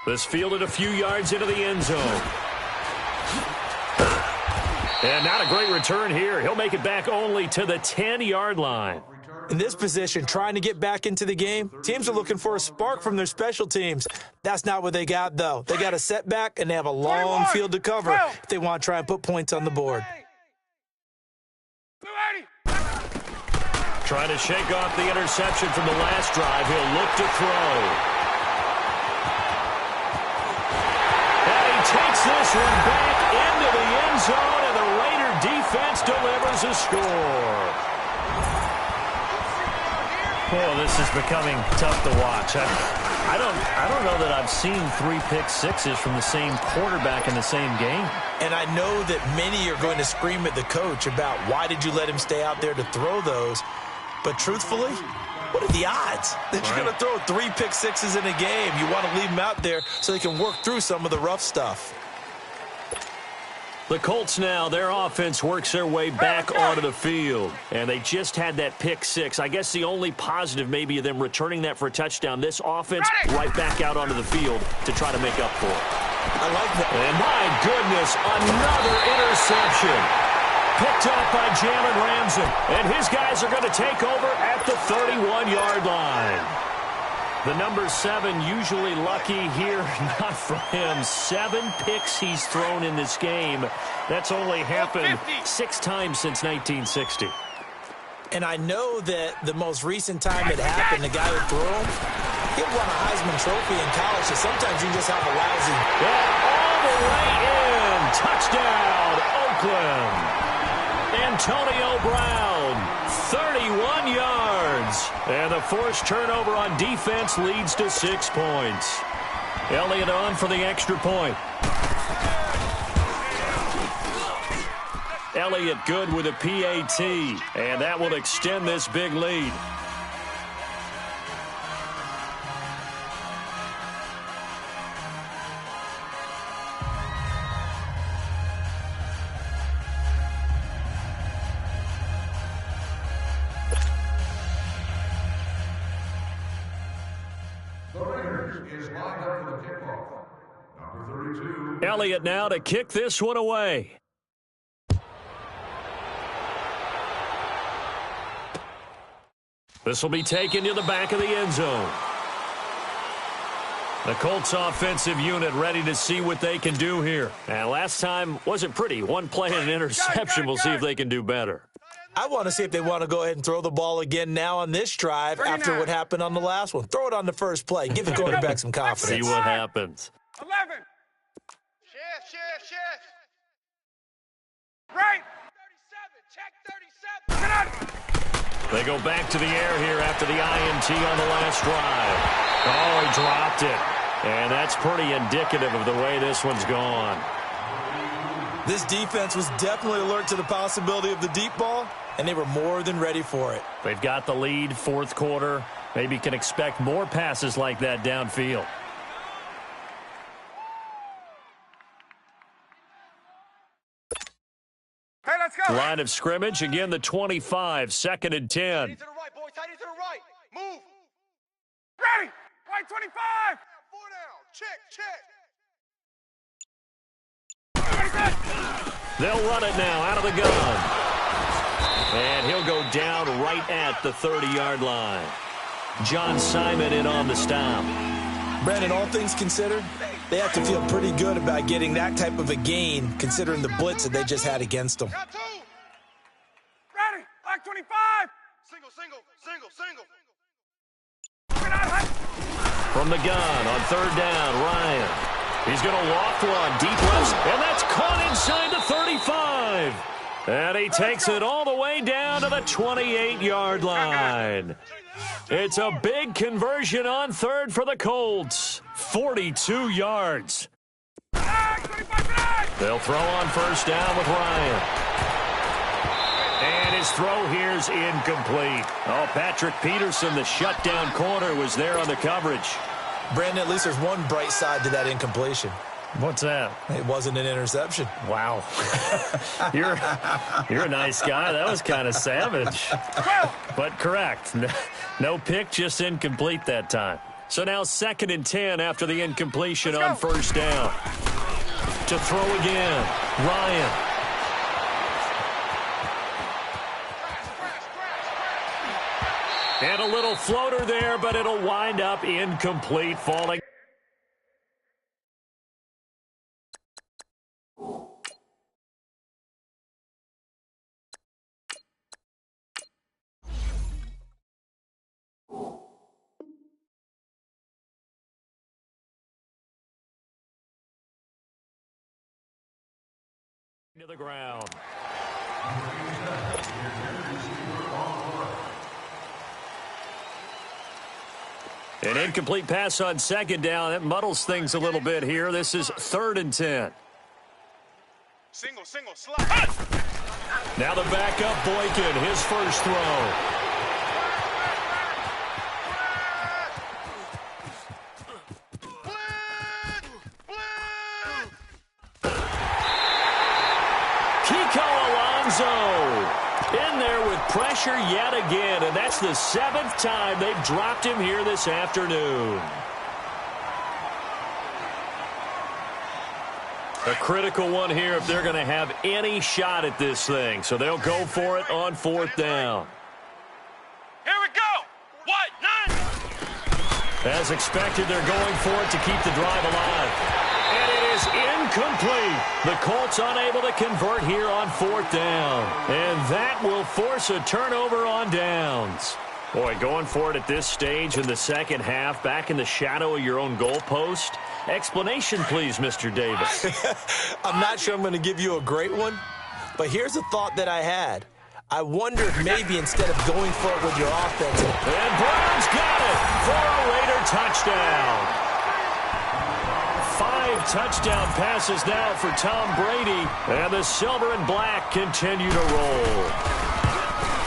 This fielded a few yards into the end zone. And not a great return here. He'll make it back only to the 10-yard line.
In this position, trying to get back into the game, teams are looking for a spark from their special teams. That's not what they got, though. They got a setback, and they have a long field to cover if they want to try and put points on the board.
Trying to shake off the interception from the last drive. He'll look to throw. And he takes this one back into the end zone, and the Raider defense delivers a score. Oh, this is becoming tough to watch. I don't know that I've seen 3 pick sixes from the same quarterback in the same game.
And I know that many are going to scream at the coach about why did you let him stay out there to throw those. But truthfully, what are the odds that you're going to throw 3 pick sixes in a game? You want to leave them out there so they can work through some of the rough stuff.
The Colts now, their offense works their way back onto the field. And they just had that pick 6. I guess the only positive maybe of them returning that for a touchdown. This offense right back out onto the field to try to make up for it.
I like that.
And my goodness, another interception. Picked up by Jalen Ramsey. And his guys are going to take over at the 31-yard line. The number 7 usually lucky here, not for him. 7 picks he's thrown in this game. That's only happened 6 times since 1960.
And I know that the most recent time it happened, the guy who threw him, he won a Heisman Trophy in college, so sometimes you just have a lousy.
Yeah, all the way in. Touchdown, Oakland. Antonio Brown, 31 yards. And the forced turnover on defense leads to 6 points. Elliott on for the extra point. Elliott good with a PAT, and that will extend this big lead. Elliott now to kick this one away. This will be taken to the back of the end zone. The Colts offensive unit ready to see what they can do here. And last time wasn't pretty. 1 play and an interception. We'll see if they can do better.
I want to see if they want to go ahead and throw the ball again now on this drive after what happened on the last one. Throw it on the first play. Give the quarterback some confidence.
See what happens.
11.
Shift.
Right.
37. Check 37.
They go back to the air here after the INT on the last drive. Oh, he dropped it. And that's pretty indicative of the way this one's gone.
This defense was definitely alert to the possibility of the deep ball, and they were more than ready for it.
They've got the lead, fourth quarter. Maybe can expect more passes like that downfield.
Hey, let's go.
Line of scrimmage, again the 25, 2nd and 10.
Tight end to the right, boy. Tight end to the right. Move.
Ready. Right 25.
4 down. Check.
They'll run it now out of the gun. And he'll go down right at the 30-yard line. John Simon in on the stop.
Brandon, all things considered, they have to feel pretty good about getting that type of a gain considering the blitz that they just had against them.
Got 2.
Ready. Black 25.
Single.
From the gun on 3rd down, Ryan. He's going to loft one deep left, and that's caught inside the 35. And he takes it all the way down to the 28-yard line. It's a big conversion on 3rd for the Colts. 42 yards. They'll throw on 1st down with Ryan. And his throw here's incomplete. Oh, Patrick Peterson, the shutdown corner, was there on the coverage.
Brandon, at least there's one bright side to that incompletion.
What's that?
It wasn't an interception.
Wow. You're a nice guy. That was kind of savage. But correct. No pick, just incomplete that time. So now 2nd and 10 after the incompletion on first down. To throw again, Ryan. And a little floater there, but it'll wind up incomplete, falling. To the ground. An incomplete pass on 2nd down. That muddles things a little bit here. This is 3rd and 10.
Single, slide.
Now the backup, Boykin, his first throw. In there with pressure yet again, and that's the 7th time they've dropped him here this afternoon. A critical one here if they're going to have any shot at this thing, so they'll go for it on 4th down.
Here we go. 9.
As expected, they're going for it to keep the drive alive. And it is incomplete. The Colts unable to convert here on 4th down. And that will force a turnover on downs. Boy, going for it at this stage in the second half, back in the shadow of your own goalpost. Explanation, please, Mr. Davis.
I'm not sure I'm going to give you a great one, but here's a thought that I had. I wondered maybe instead of going for it with your offense.
And Brown's got it for a Raider touchdown. 5 touchdown passes now for Tom Brady, and the silver and black continue to roll.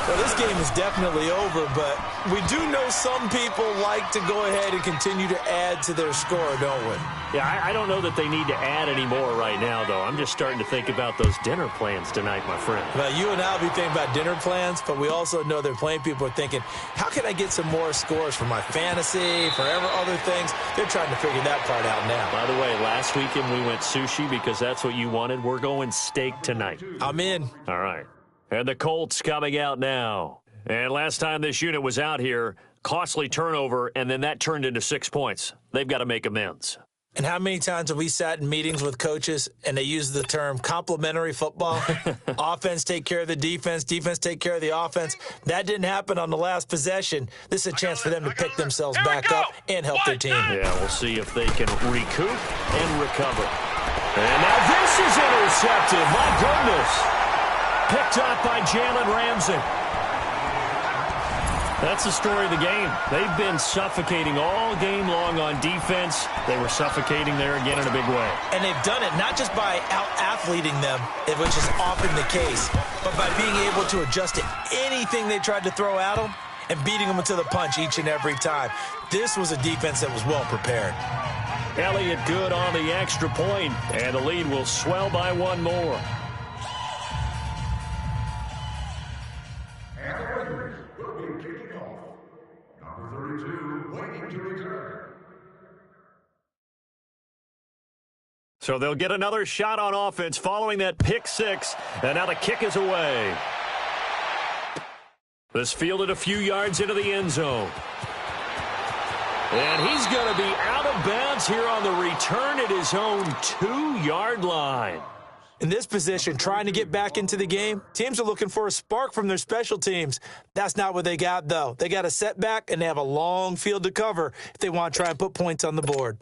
Well, this game is definitely over, but we do know some people like to go ahead and continue to add to their score, don't we?
Yeah, I don't know that they need to add any more right now, though. I'm just starting to think about those dinner plans tonight, my friend.
Well, you and I will be thinking about dinner plans, but we also know there are plenty of people are thinking, how can I get some more scores for my fantasy, for other things? They're trying to figure that part out now.
By the way, last weekend we went sushi because that's what you wanted. We're going steak tonight.
I'm in.
All right. And the Colts coming out now. And last time this unit was out here, costly turnover, and then that turned into 6 points. They've got to make amends.
And how many times have we sat in meetings with coaches and they use the term complementary football? Offense take care of the defense, defense take care of the offense. That didn't happen on the last possession. This is a chance for them to pick themselves back up and help their team.
Yeah, we'll see if they can recoup and recover. And now this is intercepted. My goodness. Picked up by Jalen Ramsey. That's the story of the game. They've been suffocating all game long on defense. They were suffocating there again in a big way.
And they've done it not just by out-athleting them, which is often the case, but by being able to adjust to anything they tried to throw at them and beating them to the punch each and every time. This was a defense that was well prepared.
Elliott good on the extra point, and the lead will swell by one more. So they'll get another shot on offense following that pick six, and now the kick is away. This fielded a few yards into the end zone. And he's going to be out of bounds here on the return at his own 2-yard line.
In this position, trying to get back into the game, teams are looking for a spark from their special teams. That's not what they got, though. They got a setback, and they have a long field to cover if they want to try and put points on the board.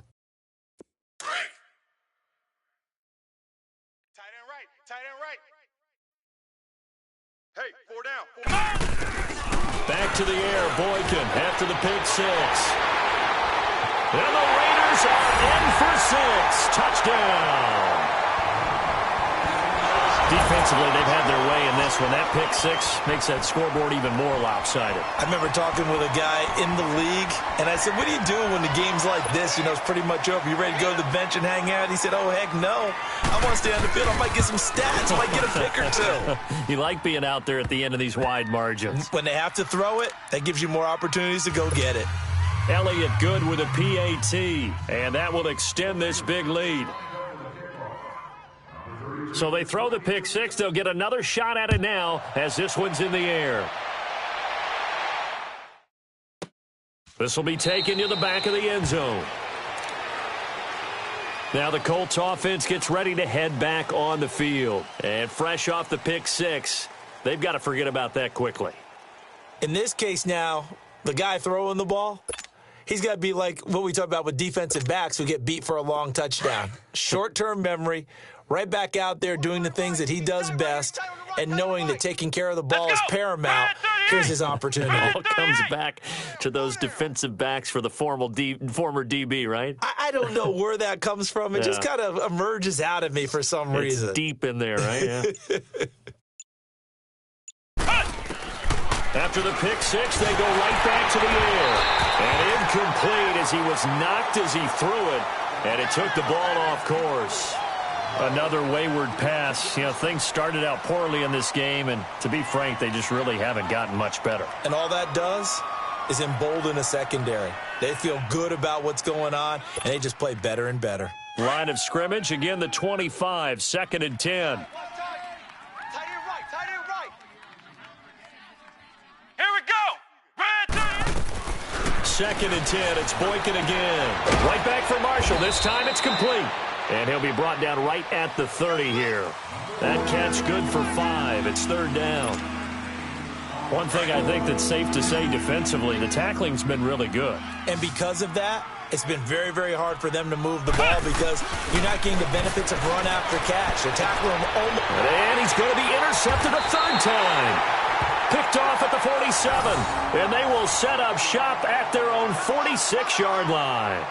Tight end right. Hey, 4 down.
Back to the air, Boykin after the pick six. And the Raiders are in for 6. Touchdown. Defensively, they've had their way in this one. That pick six makes that scoreboard even more lopsided.
I remember talking with a guy in the league, and I said, what do you do when the game's like this? You know, it's pretty much over. You ready to go to the bench and hang out? He said, oh, heck no. I want to stay on the field. I might get some stats. I might get a pick or two.
You like being out there at the end of these wide margins.
When they have to throw it, that gives you more opportunities to go get it.
Elliott good with a PAT, and that will extend this big lead. So they throw the pick six. They'll get another shot at it now as this one's in the air. This will be taken to the back of the end zone. Now the Colts offense gets ready to head back on the field. And fresh off the pick six, they've got to forget about that quickly.
In this case now, the guy throwing the ball, he's got to be like what we talk about with defensive backs who get beat for a long touchdown. Short-term memory, right back out there doing the things that he does best, and knowing that taking care of the ball is paramount. Here's his opportunity.
It all comes back to those defensive backs for the former DB, right?
I don't know where that comes from. It just kind of emerges out of me for some reason.
It's deep in there, right? Yeah. After the pick six, they go right back to the air. And incomplete as he was knocked as he threw it. And it took the ball off course. Another wayward pass. You know, things started out poorly in this game, and to be frank, they just really haven't gotten much better.
And all that does is embolden a secondary. They feel good about what's going on, and they just play better and better.
Line of scrimmage, again the 25, 2nd and 10.
Tight end right.
Here we go. Red
2nd and 10. It's Boykin again. Right back for Marshall. This time it's complete. And he'll be brought down right at the 30 here. That catch good for 5. It's 3rd down. One thing I think that's safe to say defensively, the tackling's been really good.
And because of that, it's been very, very hard for them to move the ball because you're not getting the benefits of run after catch. They're tackling him almost.
And he's going to be intercepted a 3rd time. Picked off at the 47. And they will set up shop at their own 46-yard line.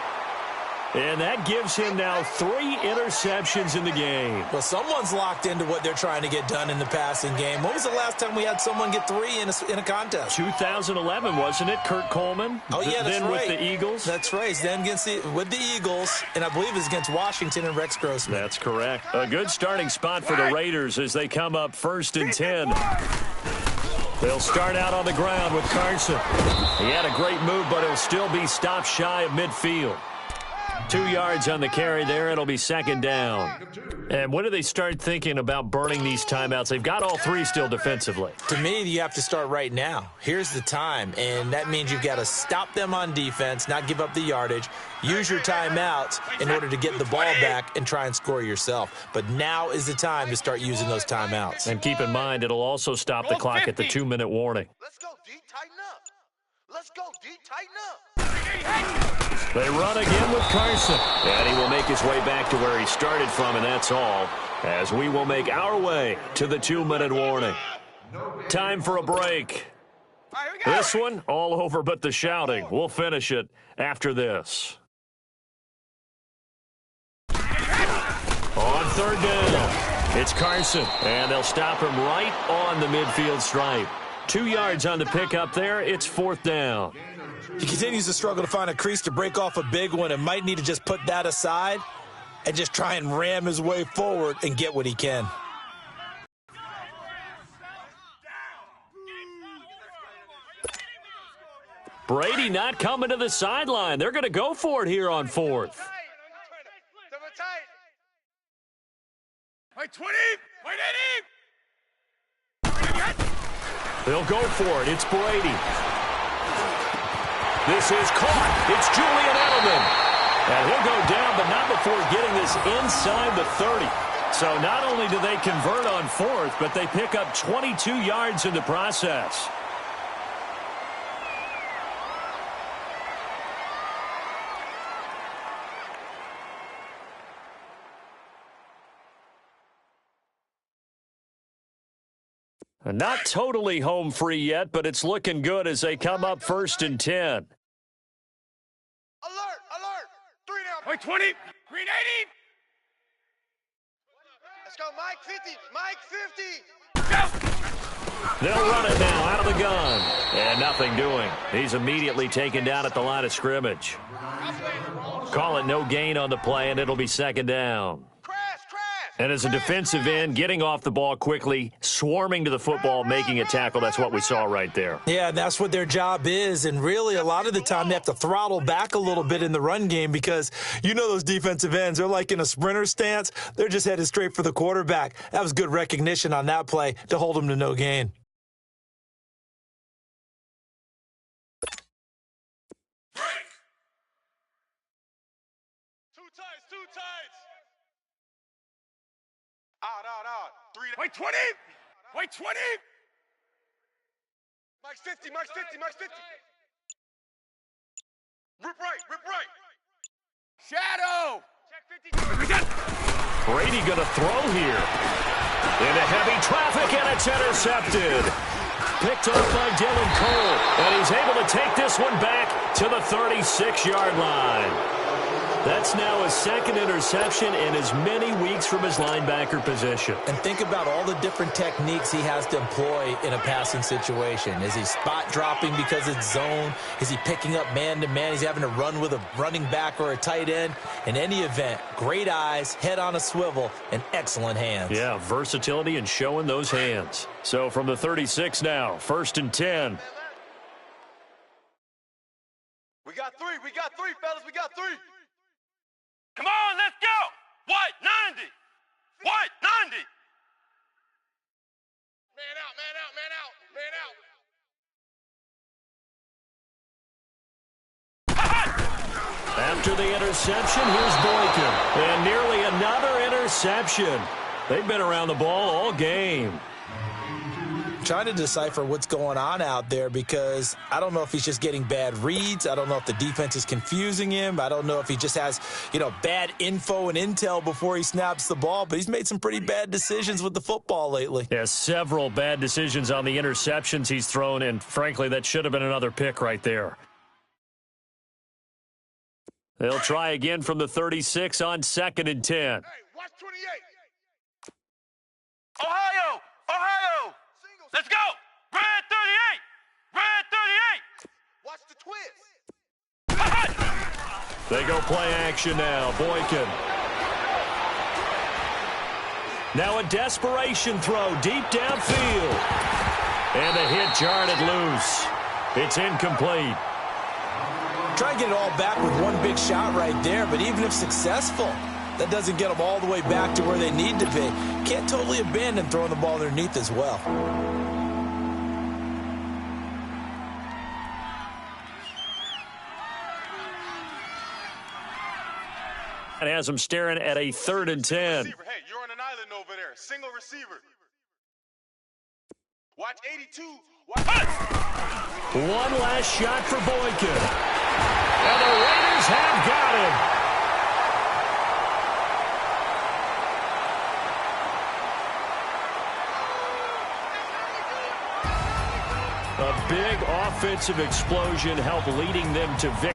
And that gives him now 3 interceptions in the game.
Well, someone's locked into what they're trying to get done in the passing game. When was the last time we had someone get 3 in a contest?
2011, wasn't it? Kurt Coleman?
Oh, yeah, that's
then
right.
with the Eagles?
That's right. Then with the Eagles, and I believe it's against Washington and Rex Grossman.
That's correct. A good starting spot for the Raiders as they come up 1st and 10. They'll start out on the ground with Carson. He had a great move, but he'll still be stopped shy of midfield. 2 yards on the carry there. It'll be 2nd down. And when do they start thinking about burning these timeouts? They've got all 3 still defensively.
To me, you have to start right now. Here's the time, and that means you've got to stop them on defense, not give up the yardage, use your timeouts in order to get the ball back and try and score yourself. But now is the time to start using those timeouts.
And keep in mind, it'll also stop the clock at the 2-minute warning.
Let's go, D. Tighten up. Let's go, D. Tighten up.
They run again with Carson. And he will make his way back to where he started from, and that's all, as we will make our way to the 2-minute warning. Time for a break. This one, all over but the shouting. We'll finish it after this. On 3rd down, it's Carson, and they'll stop him right on the midfield stripe. 2 yards on the pickup there. It's 4th down.
He continues to struggle to find a crease to break off a big one and might need to just put that aside and just try and ram his way forward and get what he can.
Brady not coming to the sideline. They're going to go for it here on 4th.
Wait 20. Wait 80.
They'll go for it. It's Brady. This is caught. It's Julian Edelman. And he'll go down, but not before getting this inside the 30. So not only do they convert on 4th, but they pick up 22 yards in the process. Not totally home free yet, but it's looking good as they come up 1st and 10.
Alert! 3 down.
Wait 20. Green 80.
Let's go, Mike 50. Mike 50.
They'll run it now out of the gun. And nothing doing. He's immediately taken down at the line of scrimmage. Call it no gain on the play, and it'll be second down. And as a defensive end, getting off the ball quickly, swarming to the football, making a tackle, that's what we saw right there.
Yeah, that's what their job is, and really a lot of the time they have to throttle back a little bit in the run game because you know those defensive ends, they're like in a sprinter stance. They're just headed straight for the quarterback. That was good recognition on that play to hold them to no gain.
Two tights. Out. 3.
Wait, 20. Wait, 20.
Mike's 50. Rip right.
Shadow.
Check 50.
Brady going to throw here. Into heavy traffic, and it's intercepted. Picked off by Dylan Cole, and he's able to take this one back to the 36-yard line. That's now his second interception in as many weeks from his linebacker position.
And think about all the different techniques he has to employ in a passing situation. Is he spot dropping because it's zone? Is he picking up man-to-man? He's having to run with a running back or a tight end. In any event, great eyes, head on a swivel, and excellent hands.
Yeah, versatility and showing those hands. So from the 36 now, 1st and 10.
We got three, fellas. We got 3.
Come on, let's go. White 90. White 90.
Man out.
After the interception, here's Boykin. And nearly another interception. They've been around the ball all game.
Trying to decipher what's going on out there because I don't know if he's just getting bad reads. I don't know if the defense is confusing him. I don't know if he just has, bad info and intel before he snaps the ball. But he's made some pretty bad decisions with the football lately.
Yeah, several bad decisions on the interceptions he's thrown, and frankly, that should have been another pick right there. They'll try again from the 36 on 2nd and 10.
Hey, watch 28.
Ohio. Let's go. Red 38. Red 38.
Watch the twist.
They go play action now. Boykin. Now a desperation throw deep downfield. And the hit jarred it loose. It's incomplete.
Try to get it all back with one big shot right there, but even if successful, that doesn't get them all the way back to where they need to be. Can't totally abandon throwing the ball underneath as well.
And has him staring at a 3rd and 10.
Hey, you're on an island over there. Single receiver. Watch 82.
One last shot for Boykin. And the Raiders have got him. A big offensive explosion helped leading them to victory.